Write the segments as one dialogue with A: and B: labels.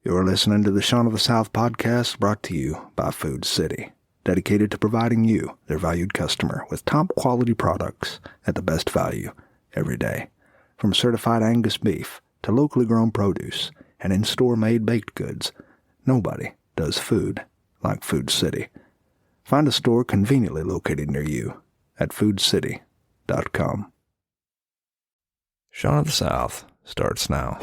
A: You're listening to the Shaun of the South podcast, brought to you by Food City, dedicated to providing you, their valued customer, with top quality products at the best value every day. From certified Angus beef to locally grown produce and in-store made baked goods, nobody does food like Food City. Find a store conveniently located near you at foodcity.com. Shaun of the South starts now.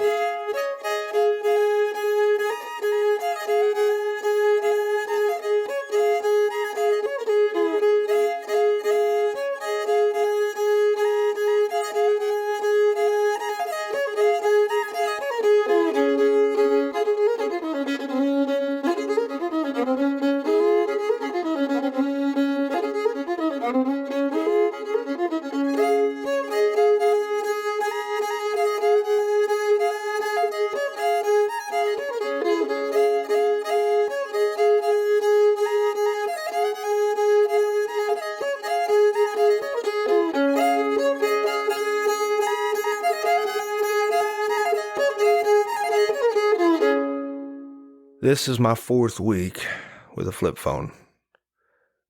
A: This is my fourth week with a flip phone.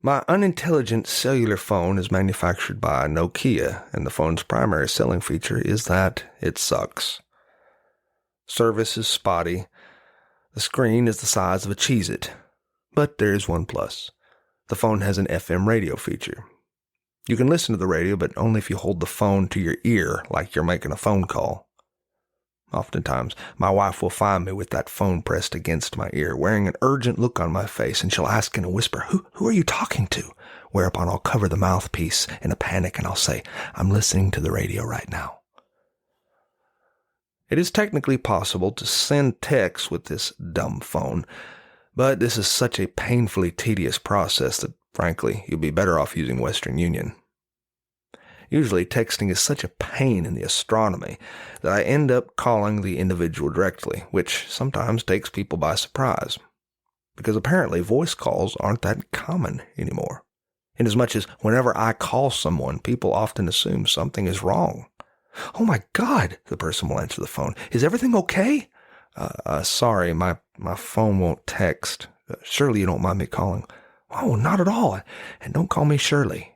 A: My unintelligent cellular phone is manufactured by Nokia, and the phone's primary selling feature is that it sucks. Service is spotty. The screen is the size of a Cheez-It. But there is one plus. The phone has an FM radio feature. You can listen to the radio, but only if you hold the phone to your ear like you're making a phone call. Oftentimes, my wife will find me with that phone pressed against my ear, wearing an urgent look on my face, and she'll ask in a whisper, Who are you talking to? Whereupon I'll cover the mouthpiece in a panic and I'll say, I'm listening to the radio right now. It is technically possible to send texts with this dumb phone, but this is such a painfully tedious process that, frankly, you'd be better off using Western Union. Usually, texting is such a pain in the astronomy that I end up calling the individual directly, which sometimes takes people by surprise, because apparently voice calls aren't that common anymore. Inasmuch as whenever I call someone, people often assume something is wrong. Oh my God, the person will answer the phone. Is everything okay? Sorry, my phone won't text. Surely you don't mind me calling. Oh, not at all. And don't call me Shirley.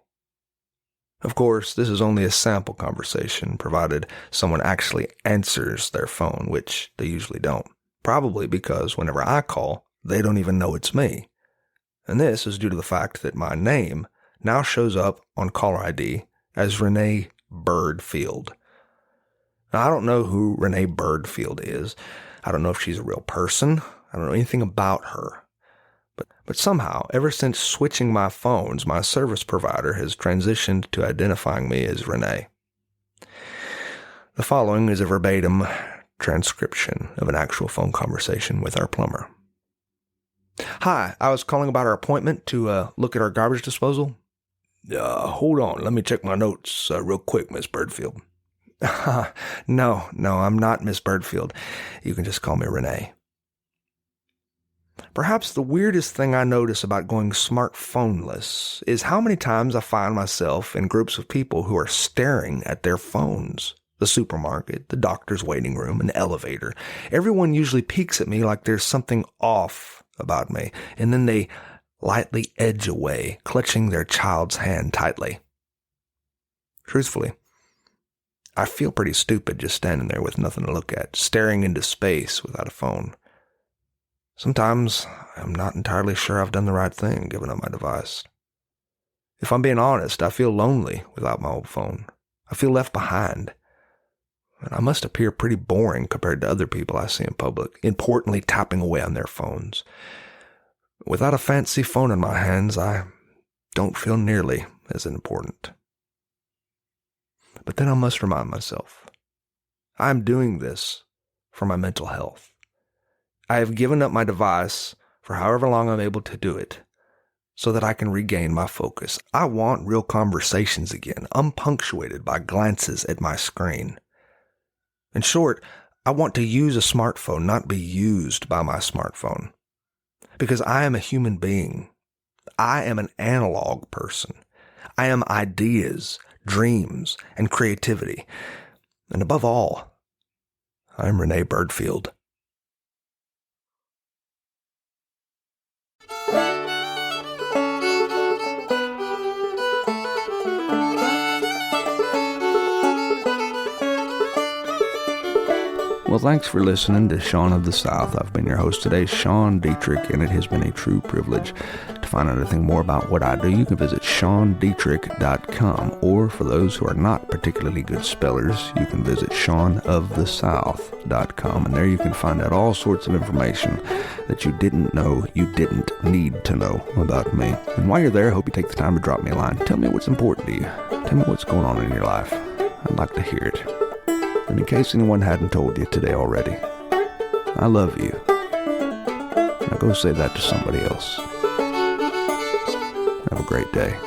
A: Of course, this is only a sample conversation, provided someone actually answers their phone, which they usually don't. Probably because whenever I call, they don't even know it's me. And this is due to the fact that my name now shows up on caller ID as Renee Birdfield. Now, I don't know who Renee Birdfield is. I don't know if she's a real person. I don't know anything about her. But somehow, ever since switching my phones, my service provider has transitioned to identifying me as Renee. The following is a verbatim transcription of an actual phone conversation with our plumber. Hi, I was calling about our appointment to look at our garbage disposal. Hold on, let me check my notes real quick, Miss Birdfield. No, I'm not Miss Birdfield. You can just call me Renee. Perhaps the weirdest thing I notice about going smartphoneless is how many times I find myself in groups of people who are staring at their phones. The supermarket, the doctor's waiting room, an elevator. Everyone usually peeks at me like there's something off about me, and then they lightly edge away, clutching their child's hand tightly. Truthfully, I feel pretty stupid just standing there with nothing to look at, staring into space without a phone. Sometimes I'm not entirely sure I've done the right thing giving up my device. If I'm being honest, I feel lonely without my old phone. I feel left behind. And I must appear pretty boring compared to other people I see in public, importantly tapping away on their phones. Without a fancy phone in my hands, I don't feel nearly as important. But then I must remind myself, I'm doing this for my mental health. I have given up my device for however long I'm able to do it so that I can regain my focus. I want real conversations again, unpunctuated by glances at my screen. In short, I want to use a smartphone, not be used by my smartphone. Because I am a human being. I am an analog person. I am ideas, dreams, and creativity. And above all, I am Renee Birdfield. Well, thanks for listening to Sean of the South. I've been your host today, Sean Dietrich, and it has been a true privilege. To find out anything more about what I do, you can visit SeanDietrich.com, or for those who are not particularly good spellers, you can visit SeanoftheSouth.com, and there you can find out all sorts of information that you didn't know you didn't need to know about me. And while you're there, I hope you take the time to drop me a line. Tell me what's important to you. Tell me what's going on in your life. I'd like to hear it. And in case anyone hadn't told you today already, I love you. Now go say that to somebody else. Have a great day.